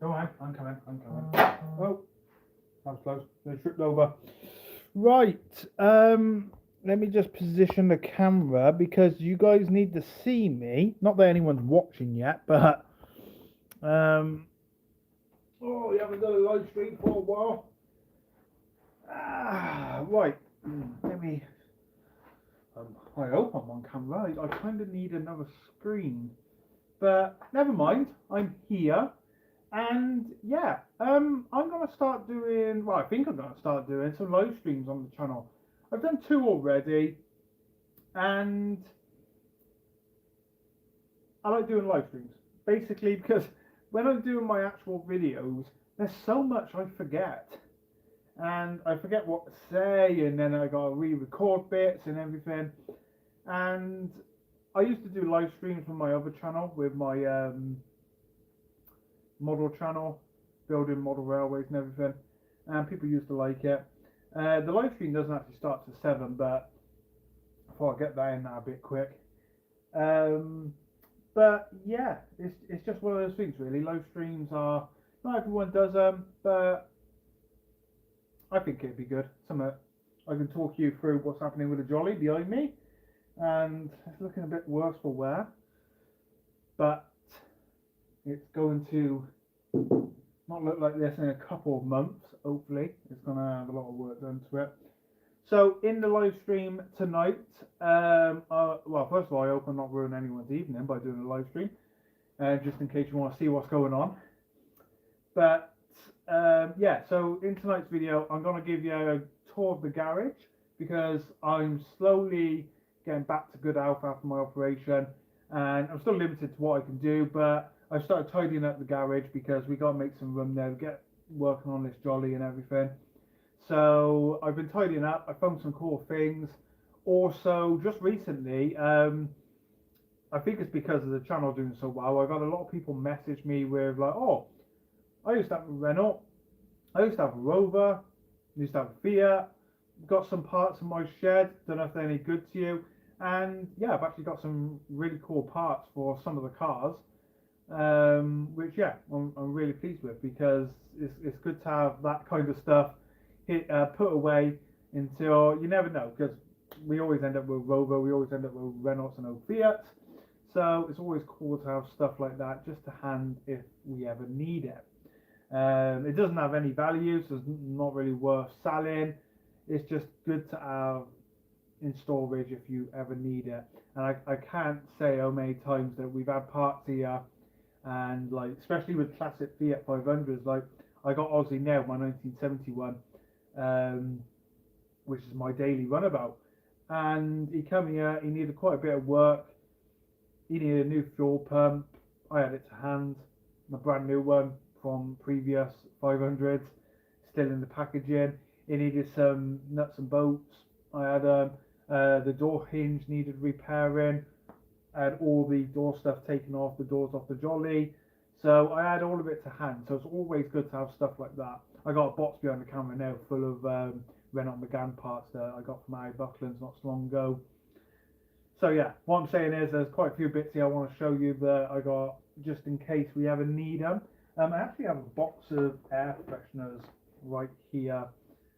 Go on, I'm coming. Oh, that was close. They tripped over. Right. Let me just position the camera because you guys need to see me. Not that anyone's watching yet, but oh, we haven't done a live stream for a while. Right. Let me. I hope I'm on camera. I kind of need another screen, but never mind. I'm here, and yeah. I'm gonna start doing. Well, I think I'm gonna start doing some live streams on the channel. I've done 2 already, and I like doing live streams basically because when I'm doing my actual videos, there's so much I forget. And I forget what to say, and then I gotta re-record bits and everything. And I used to do live streams from my other channel with my model channel, building model railways and everything, and people used to like it. The live stream doesn't actually start till 7, but I thought I'd get that in there a bit quick. But yeah, it's just one of those things really. Live streams are, not everyone does them, but I think it'd be good. Something I can talk you through what's happening with the jolly behind me, and it's looking a bit worse for wear, but it's going to not look like this in a couple of months. Hopefully, it's going to have a lot of work done to it. So in the live stream tonight, well, first of all, I hope I'm not ruining anyone's evening by doing a live stream, just in case you want to see what's going on. But yeah, so in tonight's video, I'm going to give you a tour of the garage because I'm slowly getting back to good health after my operation, and I'm still limited to what I can do, but I've started tidying up the garage because we got to make some room there, get working on this jolly and everything. So I've been tidying up. I found some cool things. Also, just recently, I think it's because of the channel doing so well, I've had a lot of people message me with like, oh, I used to have a Renault, I used to have a Rover, I used to have a Fiat, got some parts in my shed, don't know if they're any good to you, and yeah, I've actually got some really cool parts for some of the cars, which yeah, I'm really pleased with because it's good to have that kind of stuff put away until, you never know, because we always end up with Rover, we always end up with Renaults and no Fiats, so it's always cool to have stuff like that just to hand if we ever need it. It doesn't have any value, so it's not really worth selling. It's just good to have in storage if you ever need it. And I can't say how many times that we've had parts here, and like especially with classic Fiat 500s, like I got Aussie now, my 1971, which is my daily runabout, and he come here, he needed quite a bit of work, he needed a new fuel pump, I had it to hand, my brand new one from previous 500s, still in the packaging. It needed some nuts and bolts. I had the door hinge needed repairing. I had all the door stuff taken off, the doors off the jolly. So I had all of it to hand. So it's always good to have stuff like that. I got a box behind the camera now full of Renault Megane parts that I got from Harry Buckland's not so long ago. So yeah, what I'm saying is there's quite a few bits here I want to show you that I got just in case we ever need them. I actually have a box of air fresheners right here,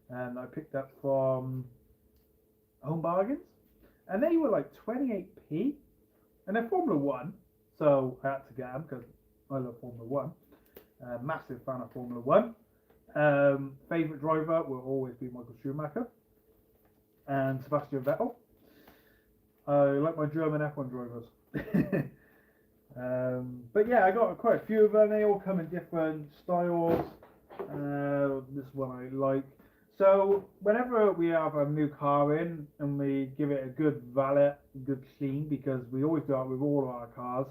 and I picked up from Home Bargains, and they were like 28p, and they're Formula 1, so I had to get them because I love Formula 1. Massive fan of Formula 1. Favourite driver will always be Michael Schumacher and Sebastian Vettel. I like my German F1 drivers. But yeah, I got quite a few of them. They all come in different styles. This one I like. So whenever we have a new car in and we give it a good valet, good clean, because we always do that with all of our cars,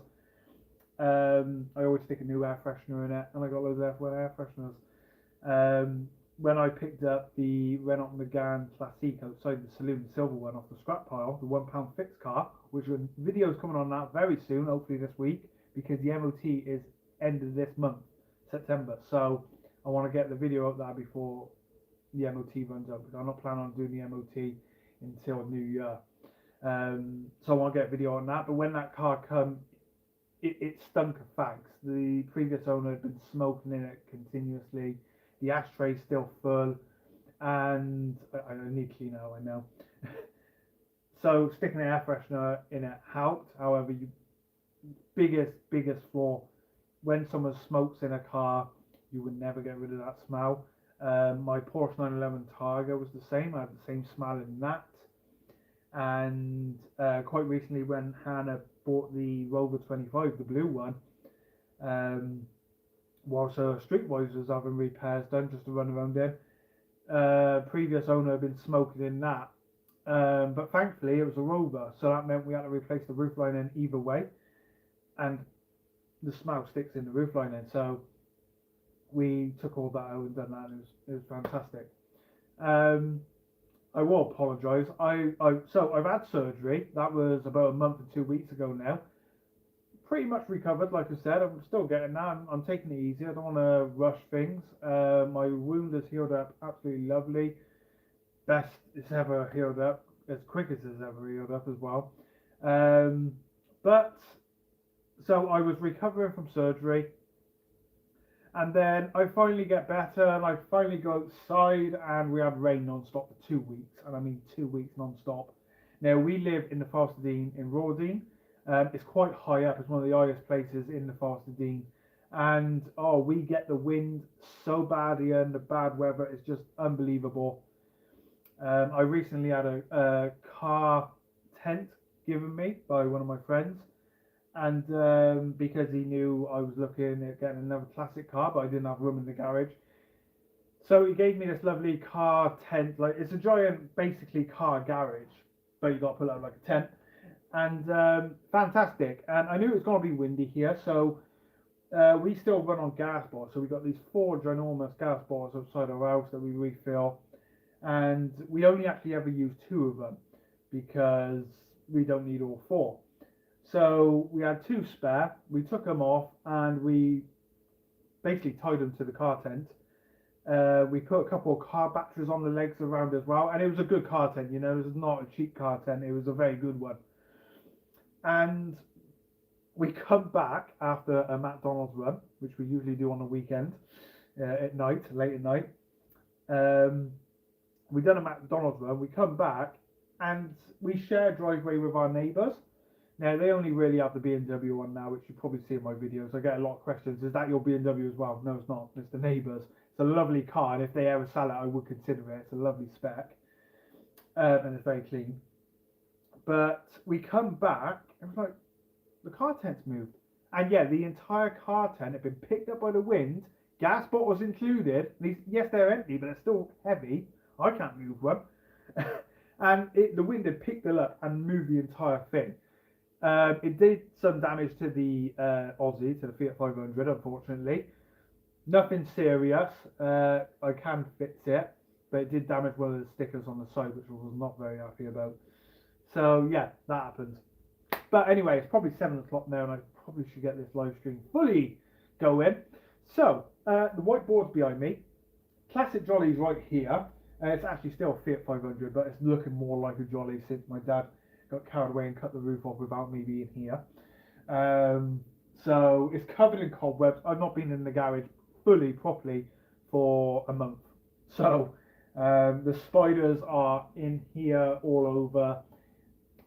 I always stick a new air freshener in it, and I got loads of F1 air fresheners. When I picked up the Renault Megane Classique outside the saloon, the silver one, off the scrap pile, the £1 fixed car, which the video's coming on that very soon, hopefully this week, because the MOT is end of this month, September. So I want to get the video up there before the MOT runs out, because I'm not planning on doing the MOT until New Year. So I want to get a video on that. But when that car comes it stunk of fags. The previous owner had been smoking in it continuously. The ashtray's still full, and I need to clean out, I know. So sticking an air freshener in it helped. However, biggest flaw, when someone smokes in a car, you would never get rid of that smell. My Porsche 911 Targa was the same. I had the same smell in that. And quite recently, when Hannah bought the Rover 25, the blue one, whilst her Streetwise was having repairs done just to run around in, previous owner had been smoking in that. But thankfully, it was a Rover, so that meant we had to replace the roof lining either way, and the smell sticks in the roof lining. So we took all that out and done that, and it was fantastic. I will apologise. So I've had surgery. That was about a month and 2 weeks ago now. Pretty much recovered, like I said. I'm still getting that. I'm taking it easy. I don't want to rush things. My wound has healed up absolutely lovely. Best it's ever healed up, as quick as it's ever healed up as well. But so I was recovering from surgery, and then I finally get better, and I finally go outside, and we had rain non-stop for 2 weeks, and I mean 2 weeks non-stop. Now we live in the Forest of Dean in Rawdene. It's quite high up. It's one of the highest places in the Forest of Dean, and we get the wind so bad here, and the bad weather is just unbelievable. I recently had a car tent given me by one of my friends, and because he knew I was looking at getting another classic car, but I didn't have room in the garage, so he gave me this lovely car tent. Like, it's a giant, basically, car garage, but you got to put out like a tent, and fantastic. And I knew it was going to be windy here, so we still run on gas bars. So we got these 4 ginormous gas bars outside our house that we refill, and we only actually ever use 2 of them because we don't need all 4. So we had 2 spare. We took them off and we basically tied them to the car tent. We put a couple of car batteries on the legs around as well, and it was a good car tent. You know, it was not a cheap car tent. It was a very good one. And we come back after a McDonald's run, which we usually do on the weekend at night, late at night. We done a McDonald's run. We come back and we share driveway with our neighbours. Now they only really have the BMW one now, which you probably see in my videos. I get a lot of questions. Is that your BMW as well? No, it's not. It's the neighbours. It's a lovely car, and if they ever sell it, I would consider it. It's a lovely spec, and it's very clean. But we come back, and it's like the car tent's moved, and yeah, the entire car tent had been picked up by the wind. Gas bottles included. Yes, they're empty, but they're still heavy. I can't move one. And the wind had picked it up and moved the entire thing. It did some damage to the Aussie, to the Fiat 500, unfortunately. Nothing serious. I can fix it, but it did damage one of the stickers on the side, which I was not very happy about. So yeah, that happened. But anyway, it's probably 7 o'clock now, and I probably should get this live stream fully going. So the whiteboard's behind me. Classic Jolly's right here. It's actually still a Fiat 500, but it's looking more like a Jolly since my dad got carried away and cut the roof off without me being here. So it's covered in cobwebs. I've not been in the garage properly for a month. So the spiders are in here all over.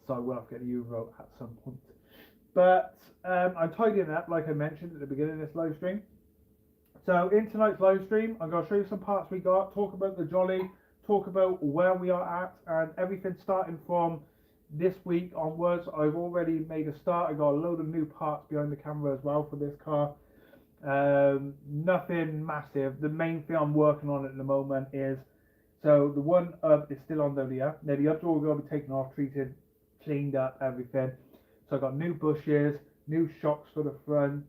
So I will have to get the U-Row at some point. But I'm tidying up, like I mentioned at the beginning of this live stream. So in tonight's live stream, I'm going to show you some parts we got, talk about the Jolly, talk about where we are at, and everything starting from this week onwards. I've already made a start. I got a load of new parts behind the camera as well for this car. Nothing massive. The main thing I'm working on at the moment is, so the one up is still on there. Now the up door will be taken off, treated, cleaned up, everything. So I got new bushes, new shocks for the front.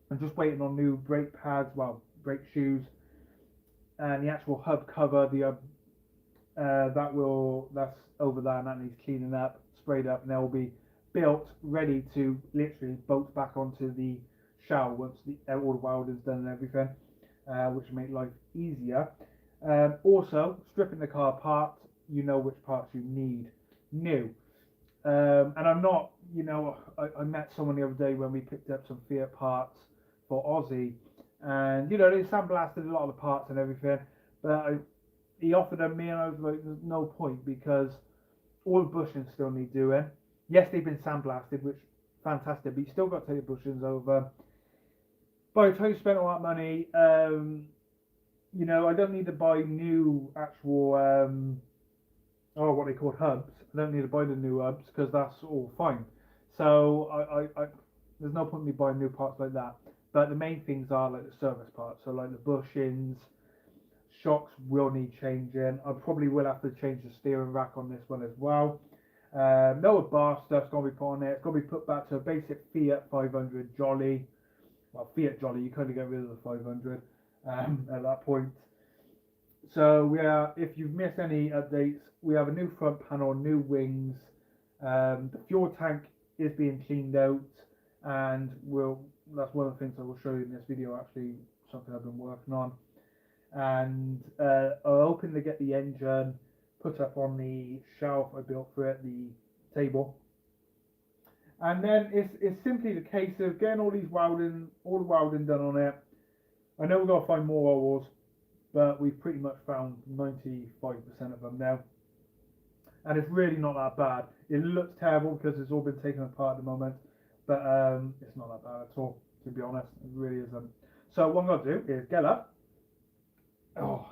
I'm just waiting on new brake pads, brake shoes, and the actual hub cover. That's over there, and that needs cleaning up, sprayed up, and they'll be built, ready to literally bolt back onto the shell once all the welding's done and everything, which will make life easier. Also, stripping the car apart, you know which parts you need new. And I'm not you know, I met someone the other day when we picked up some Fiat parts for Aussie, and you know they sandblasted a lot of the parts and everything, but he offered them me, and I was like, there's no point because all the bushings still need doing. Yes, they've been sandblasted, which fantastic, but you still got to take the bushings over. By the time you spent all that money, you know, I don't need to buy new actual what they call hubs. I don't need to buy the new hubs because that's all fine. So I there's no point in me buying new parts like that. But the main things are like the service parts. So like the bushings, shocks will need changing. I probably will have to change the steering rack on this one as well. No bar stuff's gonna be put on it. It's gonna be put back to a basic Fiat 500 Jolly. Well, Fiat Jolly, you couldn't get rid of the 500 at that point. So we are, if you've missed any updates, we have a new front panel, new wings. The fuel tank is being cleaned out, and that's one of the things I will show you in this video. Actually, something I've been working on, and I'm hoping to get the engine put up on the shelf I built for it, the table. And then it's simply the case of getting all the welding done on it. I know we've got to find more holes, but we've pretty much found 95% of them now. And it's really not that bad. It looks terrible because it's all been taken apart at the moment, but it's not that bad at all, to be honest. It really isn't. So what I'm going to do is get up. Oh,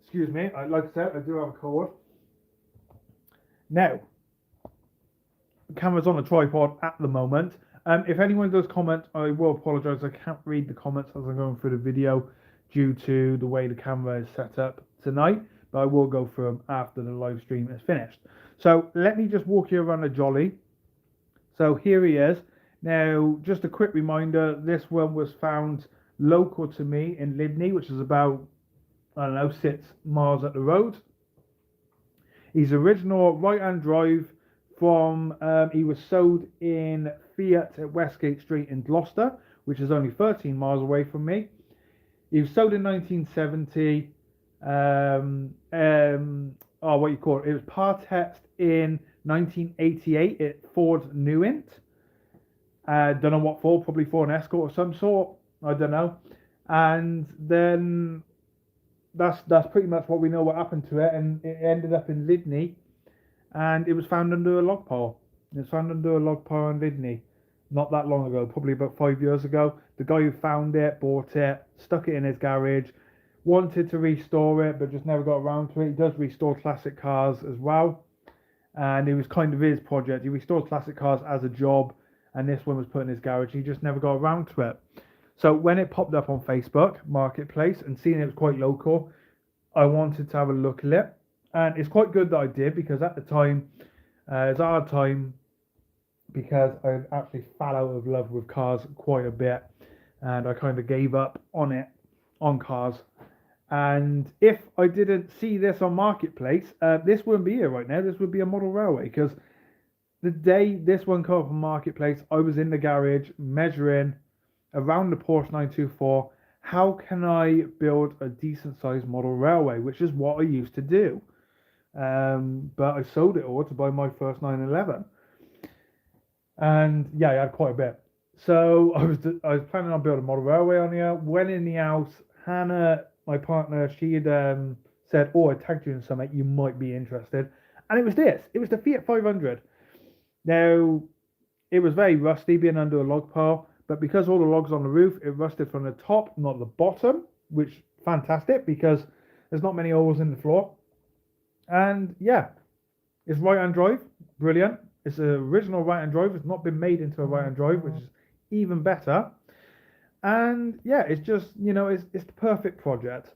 excuse me. Like I said, I do have a cold. Now, the camera's on a tripod at the moment. If anyone does comment, I will apologise. I can't read the comments as I'm going through the video due to the way the camera is set up tonight, but I will go through them after the live stream is finished. So let me just walk you around the Jolly. So here he is. Now, just a quick reminder, this one was found local to me in Lydney, which is about, I don't know, 6 miles up the road. He's original right-hand drive from, he was sold in Fiat at Westgate Street in Gloucester, which is only 13 miles away from me. He was sold in 1970. What you call it? It was Partext in 1988 at Ford Newent. Don't know what for, probably for an Escort of some sort. I don't know. And then that's pretty much what we know what happened to it, and it ended up in Lydney, and it was found under a log pile. It was found under a log pile in Lydney not that long ago, probably about 5 years ago. The guy who found it bought it, stuck it in his garage, wanted to restore it, but just never got around to it. He does restore classic cars as well, and it was kind of his project. He restores classic cars as a job, and this one was put in his garage. He just never got around to it. So when it popped up on Facebook Marketplace and seeing it was quite local, I wanted to have a look at it, and it's quite good that I did, because at the time it was a hard time because I actually fell out of love with cars quite a bit, and I kind of gave up on cars. And if I didn't see this on Marketplace, this wouldn't be here right now. This would be a model railway, because the day this one came up on Marketplace, I was in the garage measuring around the Porsche 924. How can I build a decent sized model railway, which is what I used to do. But I sold it all to buy my first 911. And yeah, I had quite a bit. So I was planning on building a model railway on here. Went in the house. Hannah, my partner, she had said, "Oh, I tagged you in something. You might be interested." And it was this. It was the Fiat 500. Now, it was very rusty, being under a log pile. But because all the logs on the roof, it rusted from the top, not the bottom, which fantastic, because there's not many holes in the floor. And yeah, it's right-hand drive, brilliant. It's an original right-hand drive. It's not been made into a right-hand drive, which is even better. And yeah, it's just, you know, it's the perfect project.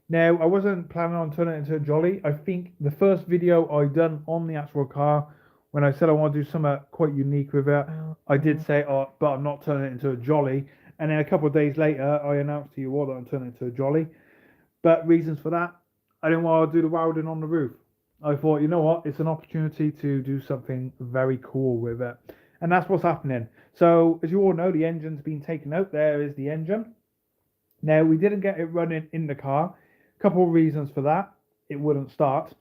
Now, I wasn't planning on turning it into a Jolly. I think the first video I done on the actual car, when I said I want to do something quite unique with it, I did say, "Oh, but I'm not turning it into a Jolly." And then a couple of days later, I announced to you all that I'm turning it into a Jolly. But reasons for that, I didn't want to do the welding on the roof. I thought, you know what, it's an opportunity to do something very cool with it. And that's what's happening. So, as you all know, the engine's been taken out. There is the engine. Now, we didn't get it running in the car. A couple of reasons for that. It wouldn't start.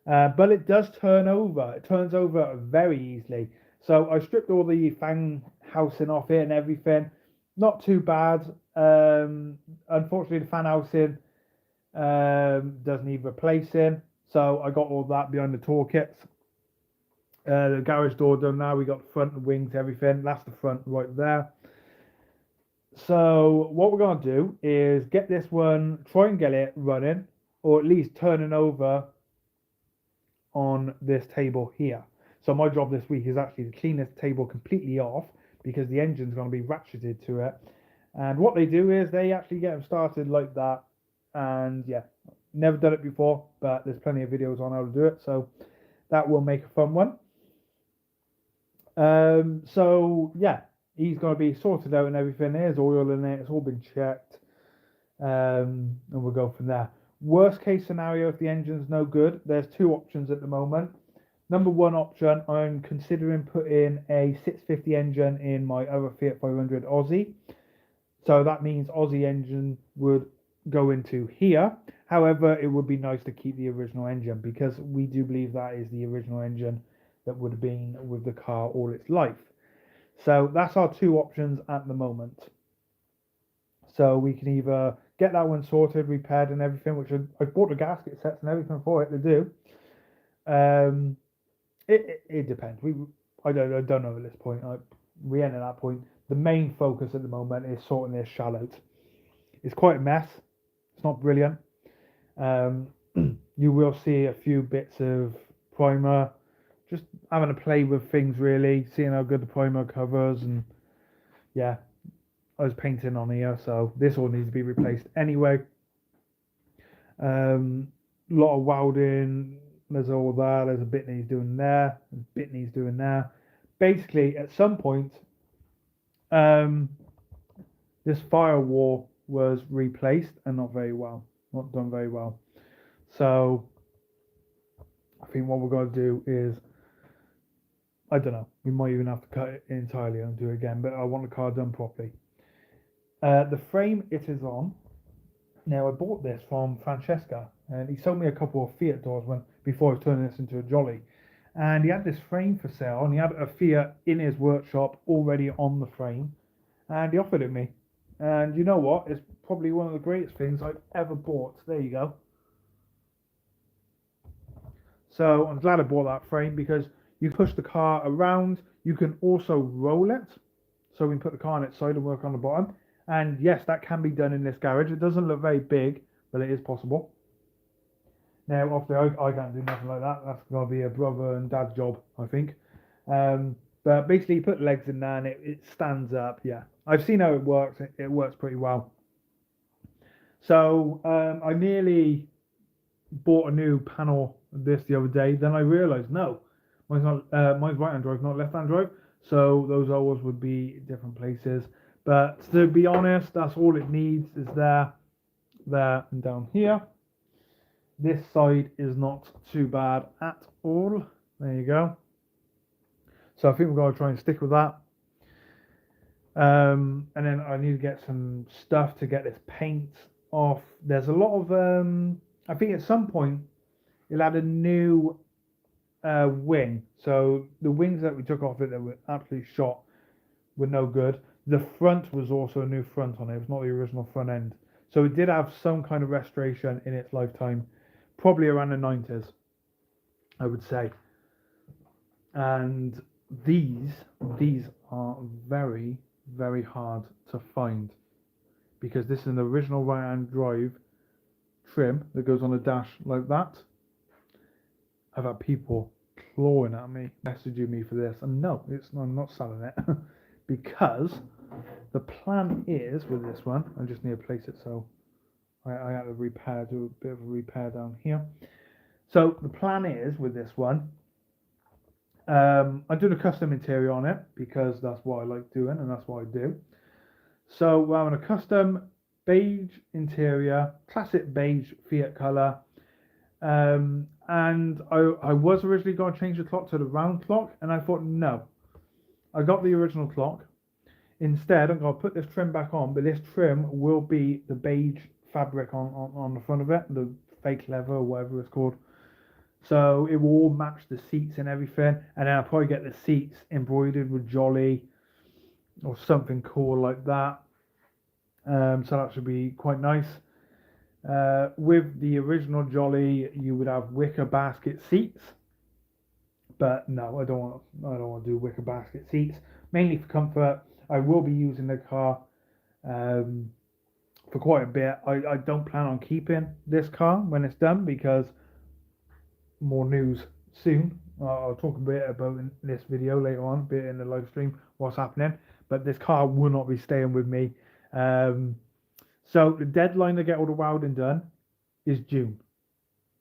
But it does turn over. It turns over very easily. So I stripped all the fan housing off it and everything. Not too bad. Unfortunately, the fan housing does need replacing. So I got all that behind the toolkits. The garage door done now. We got the front, the wings, everything. That's the front right there. So what we're going to do is get this one, try and get it running, or at least turning over on this table here. So my job this week is actually to clean this table completely off because the engine's going to be ratcheted to it. And what they do is they actually get them started like that. And yeah, never done it before, but there's plenty of videos on how to do it. So that will make a fun one. So yeah, he's going to be sorted out and everything. There's oil in it. It's all been checked. And we'll go from there. Worst case scenario, if the engine's no good, there's two options at the moment. Number one option, I'm considering putting a 650 engine in my other Fiat 500 Aussie. So that means Aussie engine would go into here. However, it would be nice to keep the original engine because we do believe that is the original engine that would have been with the car all its life. So that's our two options at the moment. So we can either get that one sorted, repaired and everything, which I bought the gasket sets and everything for it to do. It depends. I don't know at this point. We end at that point. The main focus at the moment is sorting this shell out. It's quite a mess. It's not brilliant. You will see a few bits of primer, just having a play with things really, seeing how good the primer covers, and yeah, I was painting on here, so this all needs to be replaced anyway. Lot of welding. There's all that. There's a bit needs doing there. A bit needs doing there. Basically, at some point, this firewall was replaced and not done very well. So I think what we're going to do is, I don't know, we might even have to cut it entirely and do it again, but I want the car done properly. The frame it is on. Now I bought this from Francesca, and he sold me a couple of Fiat doors before I was turning this into a Jolly. And he had this frame for sale, and he had a Fiat in his workshop already on the frame, and he offered it me. And you know what? It's probably one of the greatest things I've ever bought. There you go. So I'm glad I bought that frame because you push the car around. You can also roll it. So we can put the car on its side and work on the bottom. And yes, that can be done in this garage. It doesn't look very big, but it is possible. Now, obviously, I can't do nothing like that. That's going to be a brother and dad's job, I think. But basically, you put the legs in there and it stands up. Yeah, I've seen how it works. It works pretty well. So I nearly bought a new panel of this the other day. Then I realised, no, mine's right-hand drive, not left-hand drive. So those holes would be different places. But to be honest, that's all it needs is there, and down here. This side is not too bad at all. There you go. So I think we're going to try and stick with that. And then I need to get some stuff to get this paint off. There's a lot of, I think at some point it'll add a new wing. So the wings that we took off it that were absolutely shot were no good. The front was also a new front on it. It was not the original front end. So it did have some kind of restoration in its lifetime, probably around the 90s, I would say. And these are very, very hard to find because this is an original right-hand drive trim that goes on the dash like that. I've had people clawing at me, messaging me for this, and no, I'm not selling it because the plan is with this one. I just need to place it, so I had to do a bit of a repair down here. So the plan is with this one, I did a custom interior on it because that's what I like doing and that's what I do. So we're having a custom beige interior, classic beige Fiat colour. And I was originally going to change the clock to the round clock, and I thought, no, I got the original clock. Instead, I'm going to put this trim back on, but this trim will be the beige fabric on the front of it, the fake leather or whatever it's called. So it will all match the seats and everything. And then I'll probably get the seats embroidered with Jolly or something cool like that. So that should be quite nice. With the original Jolly, you would have wicker basket seats, but no, I don't want to do wicker basket seats. Mainly for comfort. I will be using the car for quite a bit. I don't plan on keeping this car when it's done because more news soon. I'll talk a bit about in this video later on, a bit in the live stream, what's happening. But this car will not be staying with me. So the deadline to get all the welding done is June.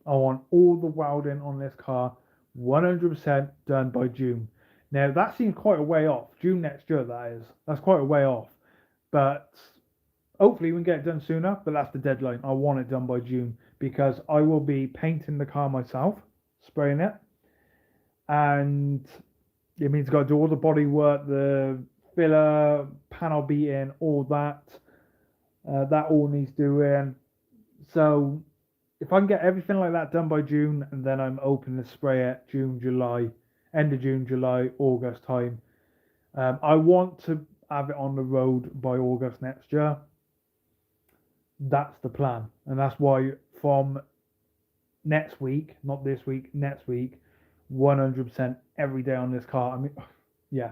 I want all the welding on this car 100% done by June. Now that seems quite a way off. June next year, that is. That's quite a way off. But hopefully we can get it done sooner. But that's the deadline. I want it done by June because I will be painting the car myself, spraying it, and it means I've got to do all the body work, the filler, panel beating, all that. That all needs doing. So if I can get everything like that done by June, and then I'm open to spray it June, July, end of June, July, August time. I want to have it on the road by August next year. That's the plan, and that's why from next week, not this week, next week, 100% every day on this car. I mean, yeah,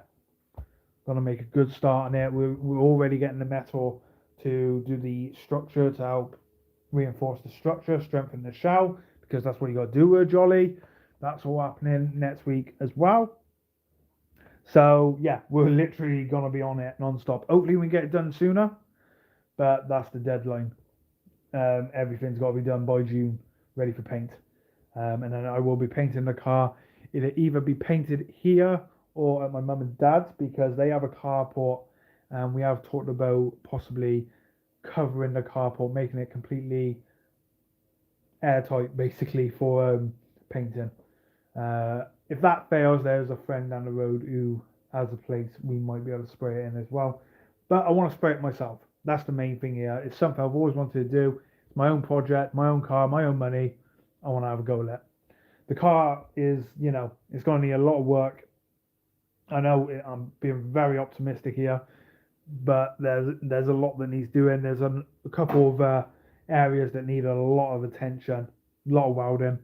gonna make a good start on it. We're already getting the metal to do the structure to help reinforce the structure, strengthen the shell, because that's what you got to do with a Jolly. That's all happening next week as well. So yeah, we're literally gonna be on it non-stop. Hopefully we can get it done sooner, but that's the deadline. Everything's got to be done by June, ready for paint. And then I will be painting the car. It'll either be painted here or at my mum and dad's because they have a carport, and we have talked about possibly covering the carport, making it completely airtight, basically for painting. If that fails, there's a friend down the road who has a place we might be able to spray it in as well. But I want to spray it myself. That's the main thing here. It's something I've always wanted to do. It's my own project, my own car, my own money. I want to have a go at it. The car is, it's going to need a lot of work. I know I'm being very optimistic here, but there's a lot that needs doing. There's a couple of areas that need a lot of attention, a lot of welding.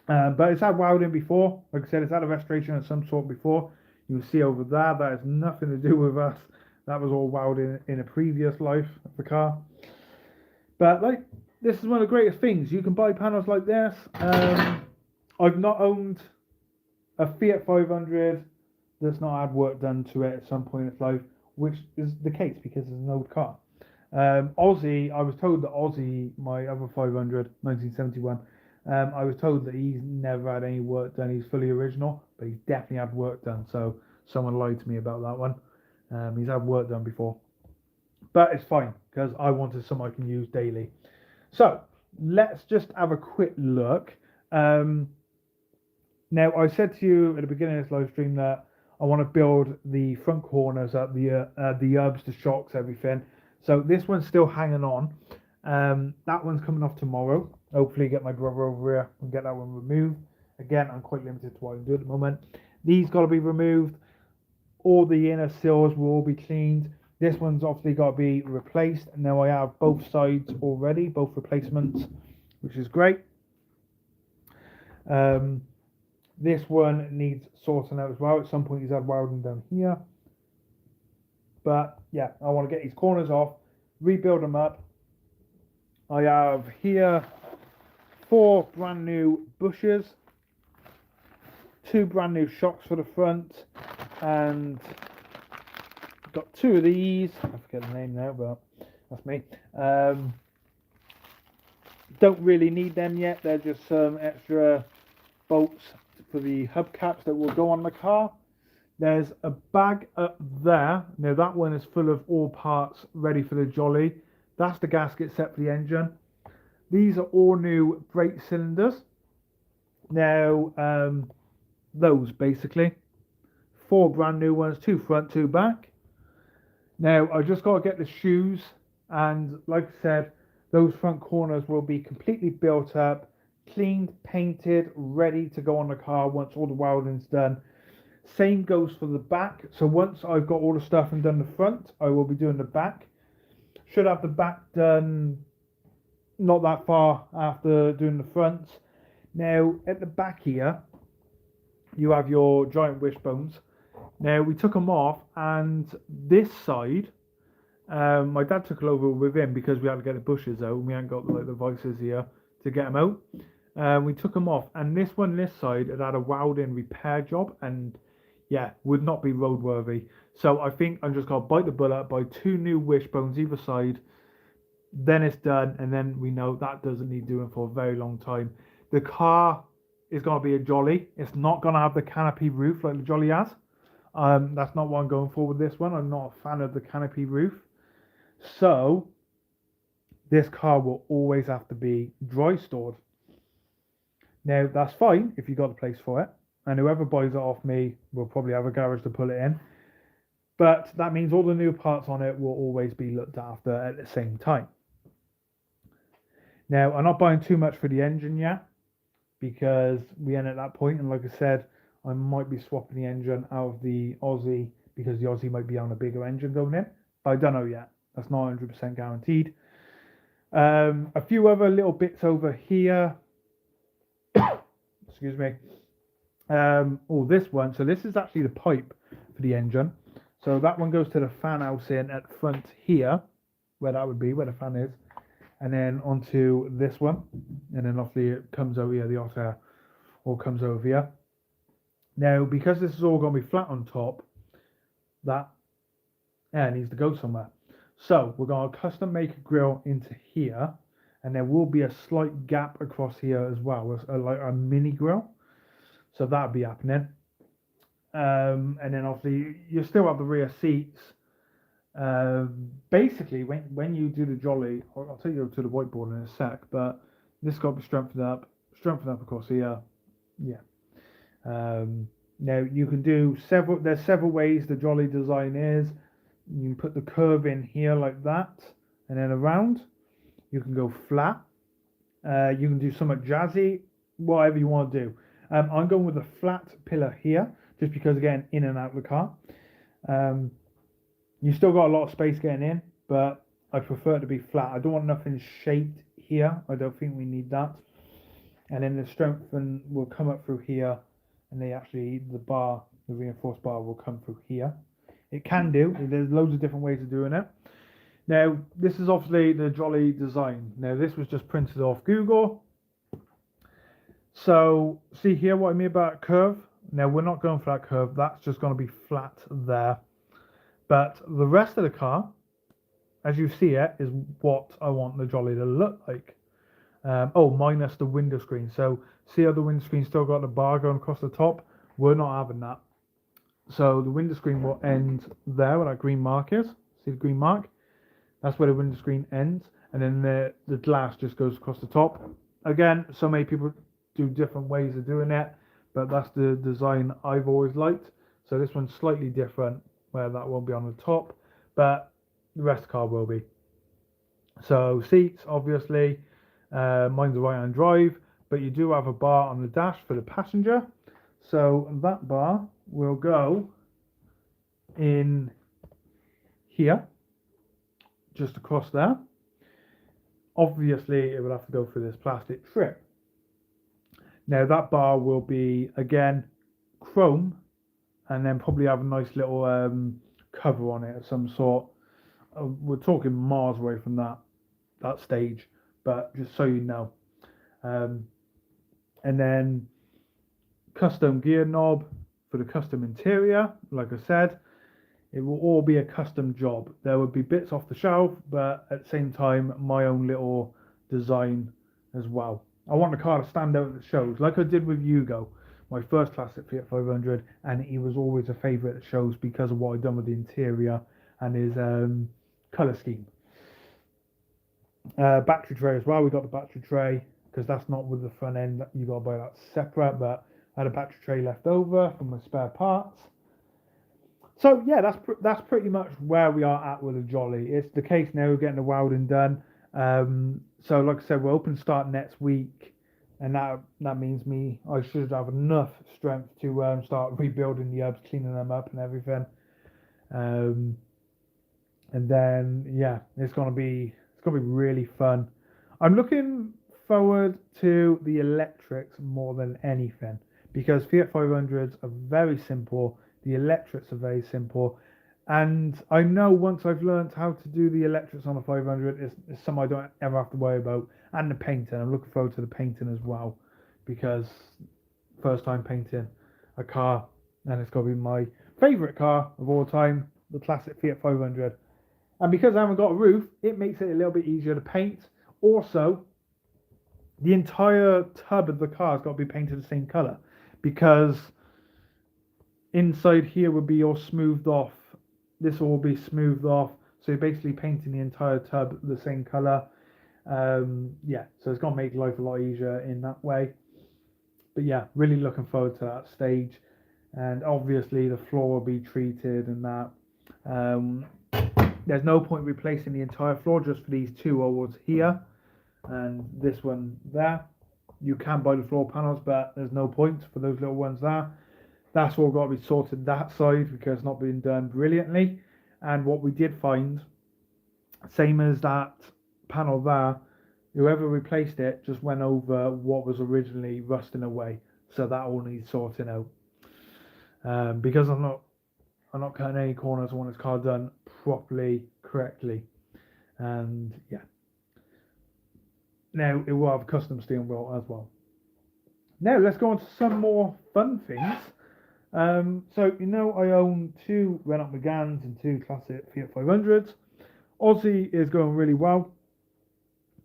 But it's had welding before. Like I said, it's had a restoration of some sort before. You can see over there, that has nothing to do with us. That was all welding in a previous life of the car. But this is one of the greatest things. You can buy panels like this. I've not owned a Fiat 500 that's not had work done to it at some point in its life, which is the case because it's an old car. Aussie, I was told that Aussie, my other 500, 1971, I was told that he's never had any work done. He's fully original, but he's definitely had work done. So someone lied to me about that one. He's had work done before. But it's fine because I wanted something I can use daily. So let's just have a quick look. Now, I said to you at the beginning of this live stream that I want to build the front corners up, the hubs, the shocks, everything. So this one's still hanging on. That one's coming off tomorrow. Hopefully get my brother over here and get that one removed. Again, I'm quite limited to what I can do at the moment. These got to be removed. All the inner sills will all be cleaned. This one's obviously got to be replaced. Now I have both sides already, both replacements, which is great. This one needs sorting out as well. At some point he's had welding done here. But yeah, I want to get these corners off, rebuild them up. I have here 4 brand new bushes, 2 brand new shocks for the front, and I've got 2 of these. I forget the name now, but that's me. Don't really need them yet. They're just some extra bolts for the hubcaps that will go on the car. There's a bag up there. Now that one is full of all parts ready for the Jolly. That's the gasket set for the engine. These are all new brake cylinders. Now, those basically. 4 brand new ones, 2 front, 2 back. Now, I just got to get the shoes. And like I said, those front corners will be completely built up, cleaned, painted, ready to go on the car once all the welding's done. Same goes for the back. So once I've got all the stuff and done the front, I will be doing the back. Should have the back done not that far after doing the front. Now at the back here, you have your giant wishbones. Now we took them off, and this side, my dad took it over with him because we had to get the bushes out, and we hadn't got like the vices here to get them out. We took them off, and this side had a welding repair job, and yeah, would not be roadworthy. So I think I'm just gonna bite the bullet, buy 2 new wishbones either side. Then it's done, and then we know that doesn't need doing for a very long time. The car is gonna be a Jolly. It's not gonna have the canopy roof like the Jolly has. That's not what I'm going for with this one. I'm not a fan of the canopy roof. So this car will always have to be dry stored. Now that's fine if you got the place for it, and whoever buys it off me will probably have a garage to put it in. But that means all the new parts on it will always be looked after at the same time. Now I'm not buying too much for the engine yet because we ain't at that point, and like I said, I might be swapping the engine out of the Aussie because the Aussie might be on a bigger engine going in, but I don't know yet. That's not 100% guaranteed. A few other little bits over here. Excuse me. This one. So this is actually the pipe for the engine. So that one goes to the fan house in at the front here, where that would be, where the fan is, and then onto this one, and then obviously it comes over here. The hot air all comes over here. Now, because this is all going to be flat on top, that air needs to go somewhere. So we're going to custom make a grill into here, and there will be a slight gap across here as well, like a mini grill. So that'll be happening. And then obviously you still have the rear seats. Basically, when you do the Jolly, I'll take you over to the whiteboard in a sec, but this got to be strengthened up across here. Yeah. Now you can do there's several ways the Jolly design is. You can put the curve in here like that, and then around. You can go flat. You can do somewhat jazzy, whatever you want to do. I'm going with a flat pillar here, just because again, in and out of the car. You still got a lot of space getting in, but I prefer it to be flat. I don't want nothing shaped here. I don't think we need that. And then the strengthen will come up through here, and the reinforced bar will come through here. It can do. There's loads of different ways of doing it. Now, this is obviously the Jolly design. Now, this was just printed off Google. So, see here what I mean about curve? Now, we're not going for that curve. That's just going to be flat there. But the rest of the car, as you see it, is what I want the Jolly to look like. Minus the window screen. So, see how the window screen still got the bar going across the top? We're not having that. So, the window screen will end there where that green mark is. See the green mark? That's where the window screen ends. And then the glass just goes across the top. Again, so many people do different ways of doing it, but that's the design I've always liked. So this one's slightly different, where that won't be on the top, but the rest of the car will be. So seats, obviously, mine's a right-hand drive, but you do have a bar on the dash for the passenger. So that bar will go in here, just across there. Obviously, it will have to go through this plastic strip. Now that bar will be, again, chrome, and then probably have a nice little cover on it of some sort. We're talking miles away from that stage, but just so you know. And then custom gear knob for the custom interior. Like I said, it will all be a custom job. There would be bits off the shelf, but at the same time, my own little design as well. I want the car to stand out at the shows, like I did with Hugo, my first classic Fiat 500, and he was always a favourite at shows because of what I'd done with the interior and his colour scheme. Battery tray as well. We got the battery tray because that's not with the front end. You got to buy that separate, but I had a battery tray left over from my spare parts. So yeah, that's pretty much where we are at with the Jolly. It's the case now of getting the welding done. So like I said, we're open to start next week and that means I should have enough strength to start rebuilding the hubs, cleaning them up and everything. Um, and then yeah, it's gonna be really fun. I'm looking forward to the electrics more than anything because Fiat 500s are very simple. The electrics are very simple, and I know once I've learned how to do the electrics on a 500, it's something I don't ever have to worry about. And the painting, I'm looking forward to the painting as well because first time painting a car, and it's got to be my favourite car of all time, the classic Fiat 500. And because I haven't got a roof, it makes it a little bit easier to paint. Also, the entire tub of the car has got to be painted the same colour because inside here would be all smoothed off. This will all be smoothed off. So you're basically painting the entire tub the same colour. Yeah, so it's going to make life a lot easier in that way. But yeah, really looking forward to that stage. And obviously the floor will be treated and that. There's no point replacing the entire floor just for these two awards here and this one there. You can buy the floor panels, but there's no point for those little ones there. That's all got to be sorted that side because it's not been done brilliantly. And what we did find, same as that panel there, whoever replaced it just went over what was originally rusting away. So that all needs sorting out. Because I'm not cutting any corners. I want this car done properly, correctly, and yeah. Now it will have a custom steering wheel as well. Now let's go on to some more fun things. So I own two Renault Meganes and two classic Fiat 500s. Aussie is going really well.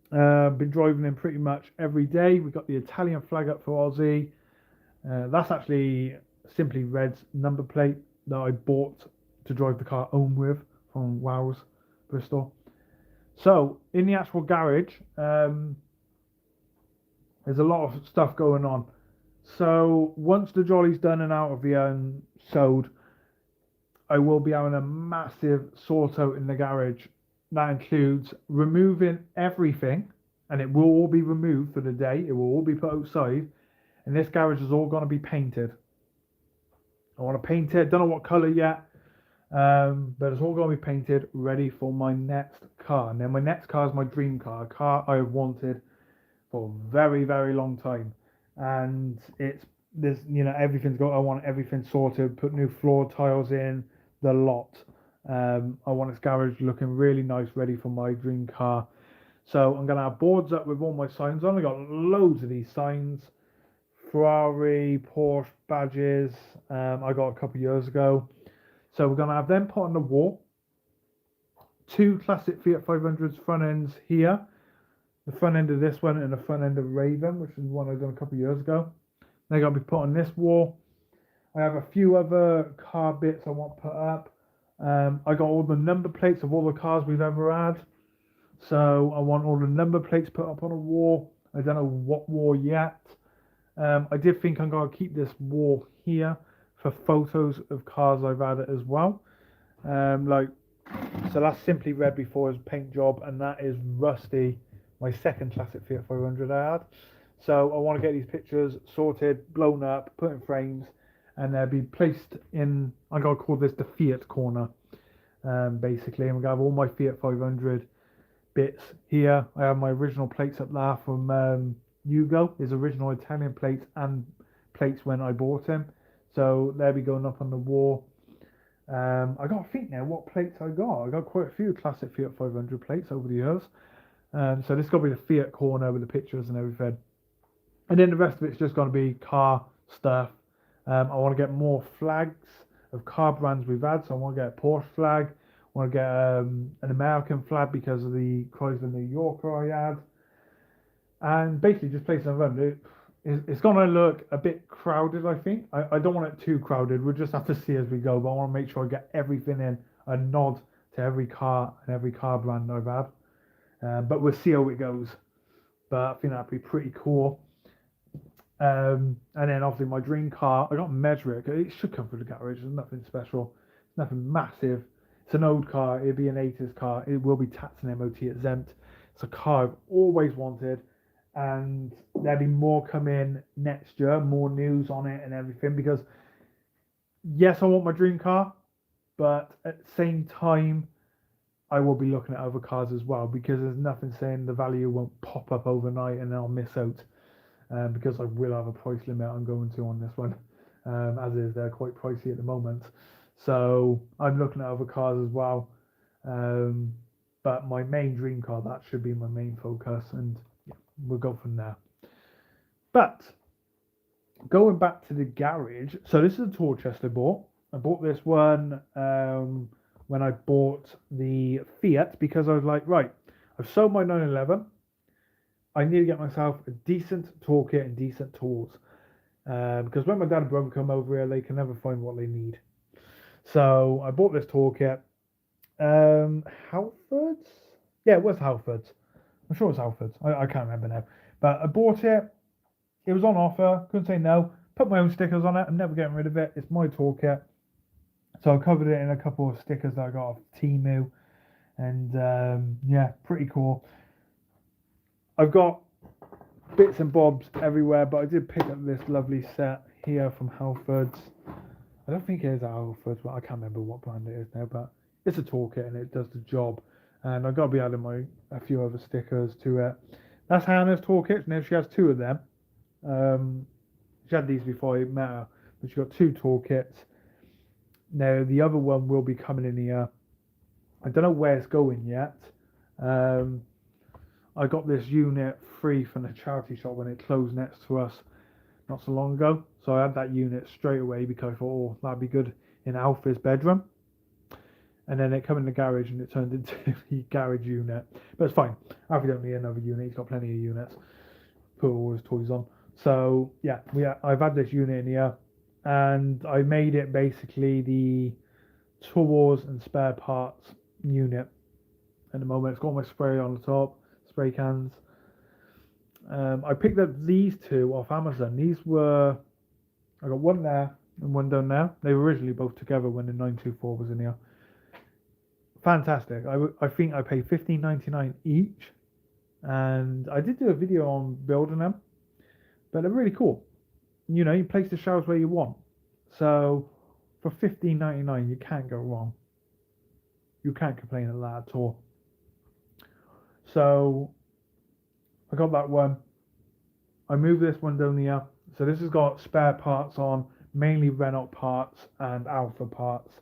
Been driving him pretty much every day. We've got the Italian flag up for Aussie. That's actually Simply Red's number plate that I bought to drive the car home with from Wows, Bristol. So in the actual garage, there's a lot of stuff going on. So once the jolly's done and out of the sold, I will be having a massive sort out in the garage. That includes removing everything, and it will all be removed for the day. It will all be put outside, and this garage is all going to be painted. I want to paint it. Don't know what colour yet, but it's all going to be painted, ready for my next car. And then my next car is my dream car, a car I have wanted for a very, very long time. And everything's got. I want everything sorted. Put new floor tiles in, the lot. I want this garage looking really nice, ready for my dream car. So I'm gonna have boards up with all my signs on. I got loads of these signs. Ferrari, Porsche badges. I got a couple of years ago. So we're gonna have them put on the wall. Two classic Fiat 500s front ends here. The front end of this one and the front end of Raven, which is one I done a couple of years ago. They're gonna be put on this wall. I have a few other car bits I want put up. I got all the number plates of all the cars we've ever had. So I want all the number plates put up on a wall. I don't know what wall yet. I did think I'm going to keep this wall here for photos of cars I've had as well. So that's Simply Red before his paint job, and that is Rusty, my second classic Fiat 500 I had. So I want to get these pictures sorted, blown up, put in frames, and they'll be placed in, I'm going to call this the Fiat corner, basically. And we're going to have all my Fiat 500 bits here. I have my original plates up there from Hugo, his original Italian plates and plates when I bought him. So they'll be going up on the wall. I got to think now what plates I got. I got quite a few classic Fiat 500 plates over the years. So this is going to be the Fiat corner with the pictures and everything. And then the rest of it's just going to be car stuff. I want to get more flags of car brands we've had. So I want to get a Porsche flag. I want to get an American flag because of the Chrysler New Yorker I had. And basically just place them around. It's going to look a bit crowded, I think. I don't want it too crowded. We'll just have to see as we go. But I want to make sure I get everything in. A nod to every car and every car brand I've had. But we'll see how it goes. But I think that'd be pretty cool. And then obviously my dream car, I got to measure it. It should come through the garage. There's nothing special. It's nothing massive. It's an old car. It'll be an 80s car. It will be taxed and MOT exempt. It's a car I've always wanted. and there'll be more coming next year, more news on it and everything. Because yes, I want my dream car, but at the same time, I will be looking at other cars as well, because there's nothing saying the value won't pop up overnight and I'll miss out. Because I will have a price limit I'm going to on this one, as is they're quite pricey at the moment. So I'm looking at other cars as well. But my main dream car, that should be my main focus, and yeah, we'll go from there. But going back to the garage, so this is a tool chest I bought. I bought this one when I bought the Fiat, because I was like, right, I've sold my 911. I need to get myself a decent toolkit and decent tools. Because when my dad and brother come over here, they can never find what they need. So I bought this toolkit. Halfords? Yeah, it was Halfords. I'm sure it was Halfords. I can't remember now. But I bought it. It was on offer. Couldn't say no. Put my own stickers on it. I'm never getting rid of it. It's my toolkit. So I covered it in a couple of stickers that I got off Temu. And yeah, pretty cool. I've got bits and bobs everywhere, but I did pick up this lovely set here from Halfords. I don't think it is Halfords, but I can't remember what brand it is now. But it's a toolkit and it does the job. And I've got to be adding a few other stickers to it. That's Hannah's toolkit. Now she has two of them. She had these before I met her, but she got two toolkits. Now the other one will be coming in here. I don't know where it's going yet. I got this unit free from the charity shop when it closed next to us not so long ago. So I had that unit straight away because I thought, oh, that'd be good in Alfie's bedroom. And then it came in the garage and it turned into the garage unit. But it's fine. Alfie don't need another unit. He's got plenty of units. Put all his toys on. So yeah, I've had this unit in here, and I made it basically the tools and spare parts unit. At the moment, it's got my spray on the top, spray cans. I picked up these two off Amazon. I got one there and one down there. They were originally both together when the 924 was in here. Fantastic. I think I paid $15.99 each, and I did do a video on building them, but they're really cool. You know, you place the shelves where you want. So for $15.99, you can't go wrong. You can't complain at that at all. So I got that one. I moved this one down here. So this has got spare parts on, mainly Renault parts and Alfa parts,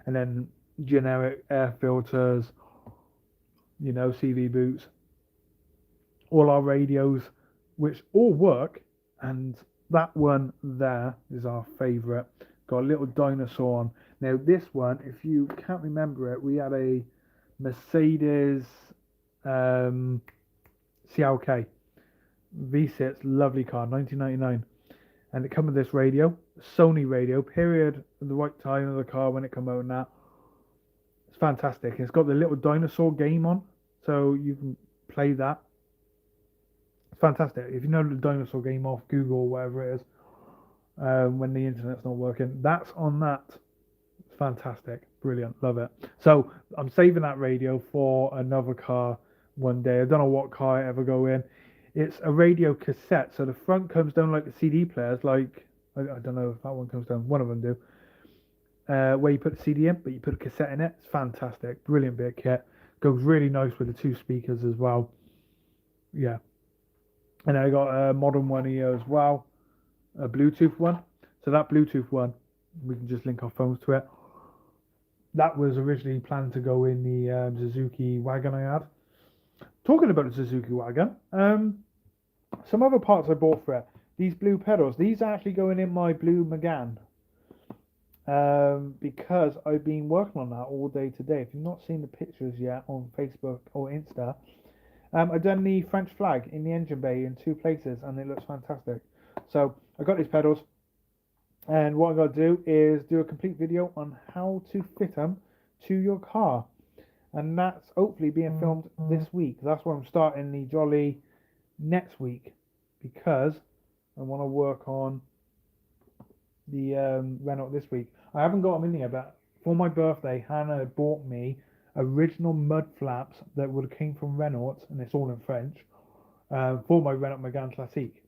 and then generic air filters, you know, CV boots, all our radios, which all work. And that one there is our favourite. Got a little dinosaur on. Now this one, if you can't remember it, we had a Mercedes CLK V6, lovely car, 1999, and it came with this radio, Sony radio, period, at the right time of the car when it come out. And that, it's fantastic. It's got the little dinosaur game on, so you can play that. It's fantastic. If you know the dinosaur game off Google or whatever it is, when the internet's not working, that's on that. It's fantastic, brilliant, love it. So I'm saving that radio for another car one day. I don't know what car it ever go in. It's a radio cassette, so the front comes down like the CD players, like, I don't know if that one comes down, one of them do, where you put the CD in, but you put a cassette in it. It's fantastic, brilliant bit of kit. Goes really nice with the two speakers as well. Yeah. And I got a modern one here as well, a Bluetooth one. So that Bluetooth one, we can just link our phones to it. That was originally planned to go in the Suzuki wagon I had. Talking about the Suzuki wagon, some other parts I bought for it. These blue pedals, these are actually going in my blue Megane. Because I've been working on that all day today. If you've not seen the pictures yet on Facebook or Insta, I've done the French flag in the engine bay in two places, and it looks fantastic. So I got these pedals, and what I'm going to do is do a complete video on how to fit them to your car. And that's hopefully being filmed this week. That's where I'm starting the Jolly next week, because I want to work on the Renault this week. I haven't got them in here, but for my birthday, Hannah bought me original mud flaps that would have came from Renault, and it's all in French. for my Renault Megane Classique.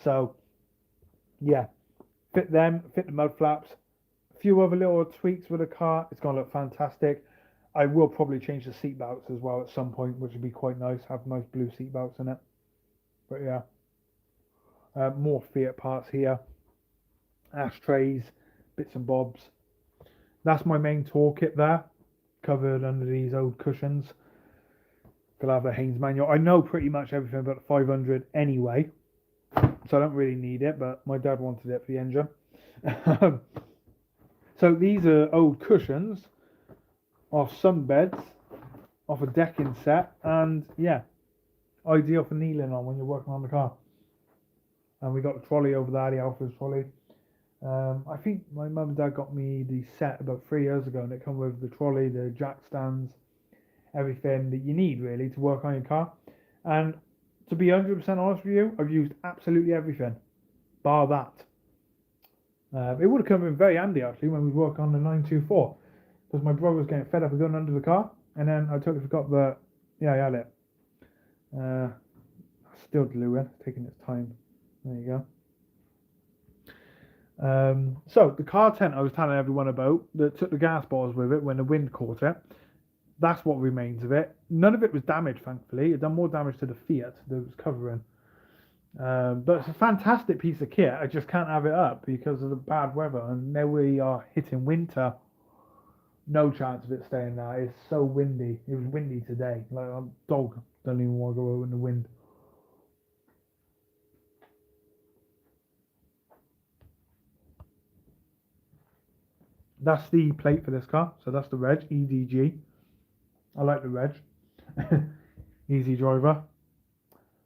So yeah, fit them, fit the mud flaps, a few other little tweaks with the car. It's gonna look fantastic. I will probably change the seat belts as well at some point, which would be quite nice. Have nice blue seat belts in it. But yeah, more Fiat parts here, ashtrays, bits and bobs. That's my main toolkit there, covered under these old cushions. Gonna have a Haynes manual. I know pretty much everything about the 500 anyway, so I don't really need it, but my dad wanted it for the engine. So these are old cushions off some beds, off a decking set, and yeah, ideal for kneeling on when you're working on the car. And we got the trolley over there, the Alpha's trolley. I think my mum and dad got me the set about 3 years ago, and it come with the trolley, the jack stands, everything that you need really to work on your car. And to be 100% honest with you, I've used absolutely everything, bar that. It would have come in very handy actually when we work on the 924, because my brother was getting fed up with going under the car, and then I totally forgot that, yeah, I had it. Still gluing, taking its time. There you go. So the car tent I was telling everyone about that took the gas bottles with it when the wind caught it, that's what remains of it. None of it was damaged, thankfully. It done more damage to the Fiat that it was covering. But it's a fantastic piece of kit. I just can't have it up because of the bad weather, and now we are hitting winter. No chance of it staying there. It's so windy. It was windy today. Like a dog doesn't even want to go out in the wind. That's the plate for this car. So that's the reg, EDG. I like the reg. EasyDriver.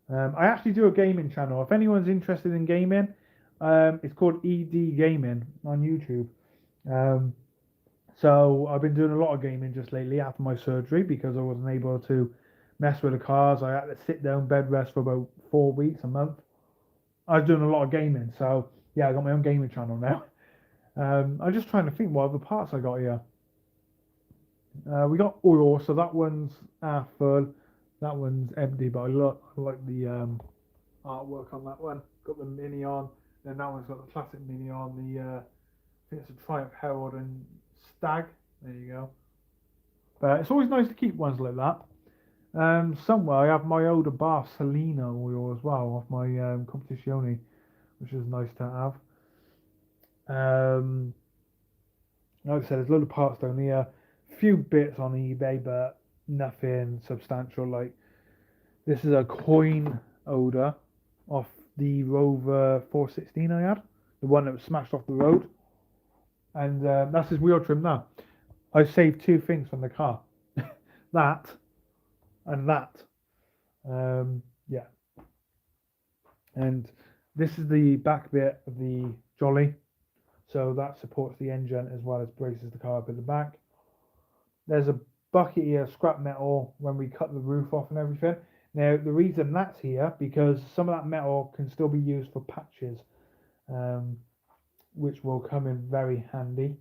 I actually do a gaming channel. If anyone's interested in gaming, it's called ED Gaming on YouTube. So I've been doing a lot of gaming just lately after my surgery because I wasn't able to mess with the cars. I had to sit down bed rest for about 4 weeks, a month. I was doing a lot of gaming, so yeah, I got my own gaming channel now. I'm just trying to think what other parts I got here. We got oil, so that one's half full. That one's empty, but I like the artwork on that one. Got the Mini on, then that one's got the classic Mini on. I think it's a Triumph Herald and Stag. There you go. But it's always nice to keep ones like that. Somewhere I have my older Barcelona oil as well off my Competizione, which is nice to have. Like I said, there's a lot of parts down here. A few bits on eBay, but nothing substantial. Like this is a coin holder off the Rover 416 I had, the one that was smashed off the road, and that's his wheel trim now. I saved two things from the car, that and that. Yeah, and this is the back bit of the jolly, so that supports the engine as well as braces the car up at the back. There's a bucket here, scrap metal, when we cut the roof off and everything. Now, the reason that's here, because some of that metal can still be used for patches, which will come in very handy.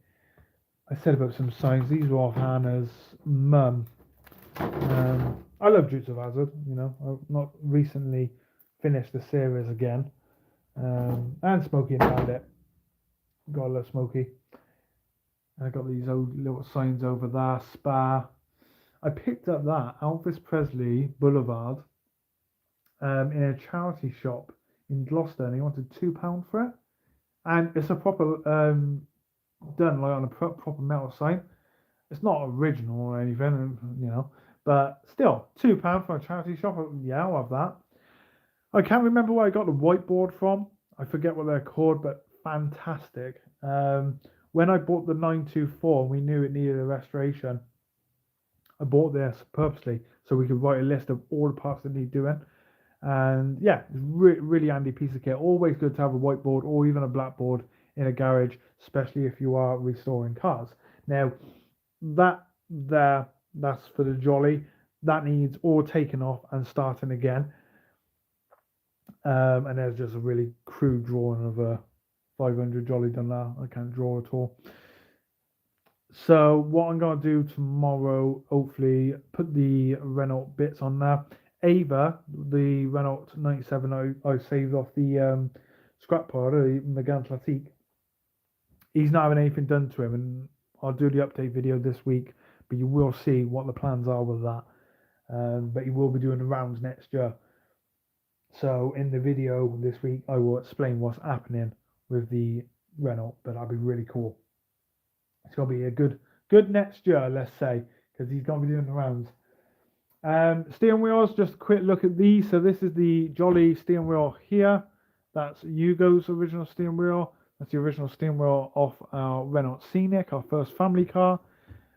I said about some signs, these were off Hannah's mum. I love Dukes of Hazzard, you know. I've not recently finished the series again. And Smokey and Bandit. Gotta love Smokey. I got these old little signs over there, Spa. I picked up that Elvis Presley Boulevard in a charity shop in Gloucester, and he wanted £2 for it. And it's a proper done like on a proper metal sign. It's not original or anything, you know, but still £2 for a charity shop. Yeah, I'll have that. I can't remember where I got the whiteboard from. I forget what they're called, but fantastic. When I bought the 924, we knew it needed a restoration. I bought this purposely so we could write a list of all the parts that need doing. And yeah, it's really handy piece of kit. Always good to have a whiteboard or even a blackboard in a garage, especially if you are restoring cars. Now, that's for the jolly. That needs all taken off and starting again. And there's just a really crude drawing of a 500 jolly done that. I can't draw at all. So what I'm going to do tomorrow, hopefully put the Renault bits on there, Ava, the Renault 97 I saved off the scrap pile, the Megane Classique, he's not having anything done to him, and I'll do the update video this week, but you will see what the plans are with that. But he will be doing the rounds next year. So in the video this week, I will explain what's happening with the Renault, but that'll be really cool. It's gonna be a good next year, let's say, because he's gonna be doing the rounds. Steering wheels, just a quick look at these. So this is the Jolly steering wheel here. That's Hugo's original steering wheel. That's the original steering wheel off our Renault Scenic, our first family car.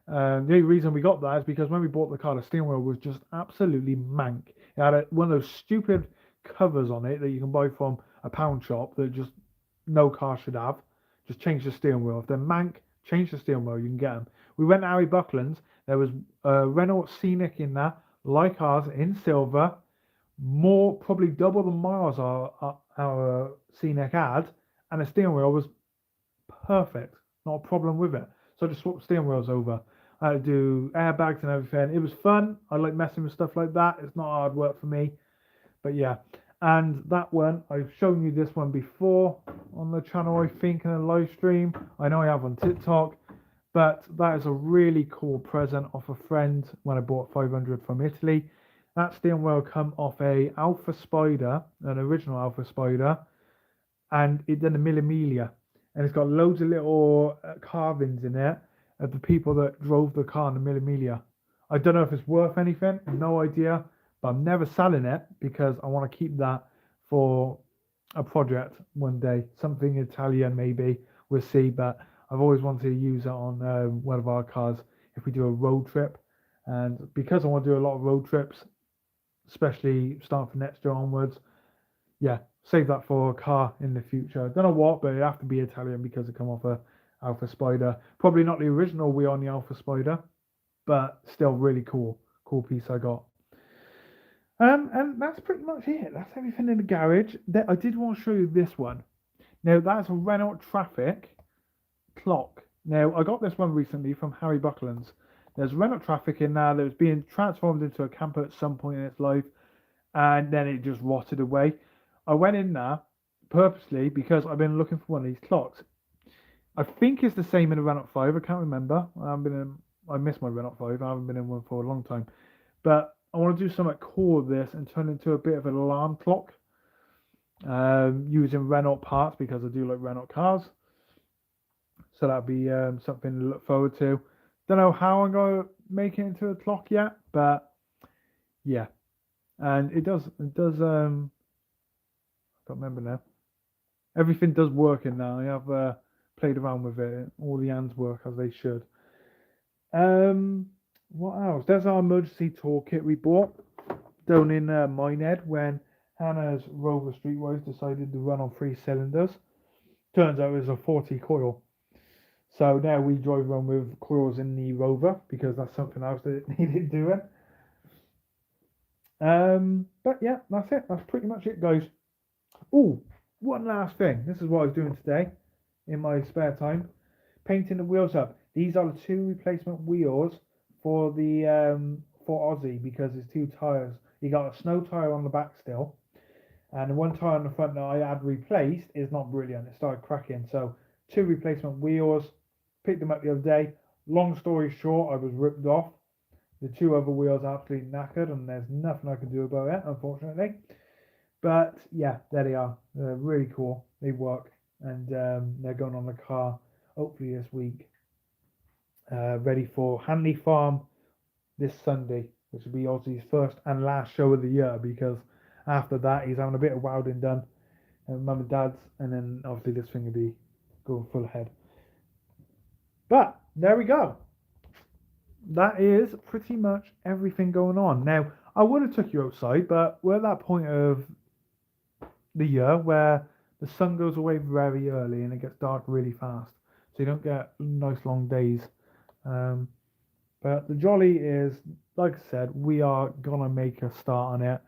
The only reason we got that is because when we bought the car, the steering wheel was just absolutely mank. It had one of those stupid covers on it that you can buy from a pound shop that just no car should have. Just change the steering wheel. If they're mank, change the steering wheel, you can get them. We went to Harry Buckland's. There was a Renault Scenic in there, like ours, in silver. More, probably double the miles our Scenic had, and the steering wheel was perfect. Not a problem with it. So I just swapped steering wheels over. I had to do airbags and everything. It was fun. I like messing with stuff like that. It's not hard work for me. But yeah. And that one, I've shown you this one before on the channel, I think, in a live stream. I know I have on TikTok. But that is a really cool present off a friend when I bought 500 from Italy. That steering wheel come off a Alpha Spider, an original Alpha Spider. And it done a Mille Miglia. And it's got loads of little carvings in it of the people that drove the car in the Mille Miglia. I don't know if it's worth anything, no idea, but I'm never selling it because I want to keep that for a project one day, something Italian maybe, we'll see, but I've always wanted to use it on one of our cars if we do a road trip, and because I want to do a lot of road trips, especially starting from next year onwards, yeah, save that for a car in the future. Don't know what, but it have to be Italian because it come off a Alpha Spider. Probably not the original wheel on the Alpha Spider, but still really cool piece I got. And that's pretty much it. That's everything in the garage. I did want to show you this one. Now that's a Renault Traffic clock. Now I got this one recently from Harry Buckland's. There's Renault Traffic in there that was being transformed into a camper at some point in its life, and then it just rotted away. I went in there purposely because I've been looking for one of these clocks. I think it's the same in a Renault 5. I can't remember. I missed my Renault 5. I haven't been in one for a long time. But I want to do something cool with this and turn it into a bit of an alarm clock. Using Renault parts because I do like Renault cars. So that'll be something to look forward to. Don't know how I'm going to make it into a clock yet. But yeah. And it does I can't remember now. Everything does work in there. I have played around with it. All the hands work as they should. What else? There's our emergency toolkit we bought down in Minehead when Hannah's Rover Streetwise decided to run on 3 cylinders. Turns out it was a 40 coil. So now we drive around with coils in the Rover because that's something else that it needed doing. But yeah, that's it. That's pretty much it, guys. Oh, one last thing. This is what I was doing today in my spare time. Painting the wheels up. These are the 2 replacement wheels for the for Aussie because it's 2 tires. You got a snow tire on the back still, and the 1 tire on the front that I had replaced is not brilliant. It started cracking. So 2 replacement wheels. Picked them up the other day. Long story short, I was ripped off. The 2 other wheels are absolutely knackered, and there's nothing I can do about it, unfortunately. But yeah, there they are. They're really cool. They work, and they're going on the car hopefully this week. Ready for Hanley Farm this Sunday, which will be Aussie's first and last show of the year because after that he's having a bit of wilding done at Mum and Dad's, and then obviously this thing will be going full ahead. But there we go. That is pretty much everything going on. Now, I would have took you outside, but we're at that point of the year where the sun goes away very early and it gets dark really fast. So you don't get nice long days. But the Jolly is, like I said, we are going to make a start on it.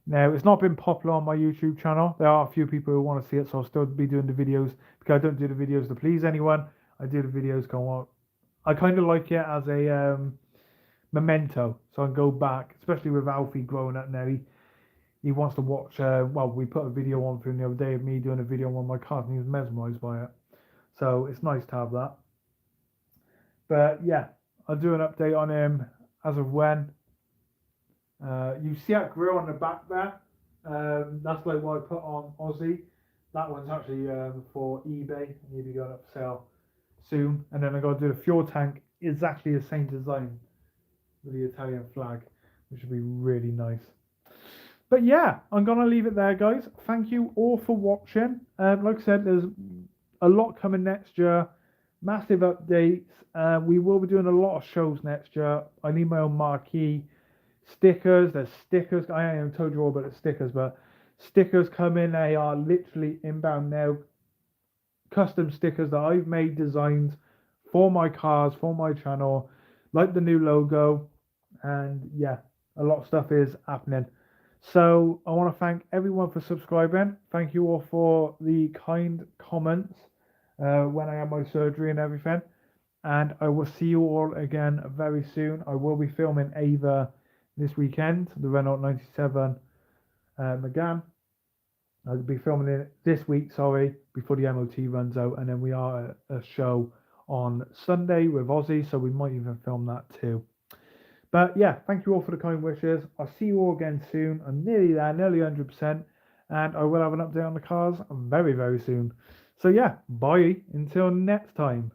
Now, it's not been popular on my YouTube channel. There are a few people who want to see it, so I'll still be doing the videos because I don't do the videos to please anyone. I do the videos going on. I kind of like it as a memento, so I can go back, especially with Alfie growing up now. He wants to watch. Well, we put a video on for him the other day of me doing a video on one of my cars, and he was mesmerised by it. So it's nice to have that. But yeah, I'll do an update on him as of when. You see that grill on the back there? That's like what I put on Aussie. That one's actually for eBay. Maybe going up for sale soon. And then I got to do the fuel tank. It's actually the same design with the Italian flag, which would be really nice. But yeah, I'm gonna leave it there, guys. Thank you all for watching. Like I said, there's a lot coming next year. Massive updates. We will be doing a lot of shows next year. I need my own marquee. Stickers. There's stickers. I haven't even told you all about the stickers, but stickers coming. They are literally inbound now. Custom stickers that I've made, designs for my cars, for my channel, like the new logo, and yeah, a lot of stuff is happening. So I want to thank everyone for subscribing. Thank you all for the kind comments when I had my surgery and everything. And I will see you all again very soon. I will be filming Ava this weekend, the Renault 97 Megane. I'll be filming it this week, sorry, before the MOT runs out. And then we are at a show on Sunday with Aussie, so we might even film that too. But yeah, thank you all for the kind wishes. I'll see you all again soon. I'm nearly there, nearly 100%. And I will have an update on the cars very, very soon. So yeah, bye until next time.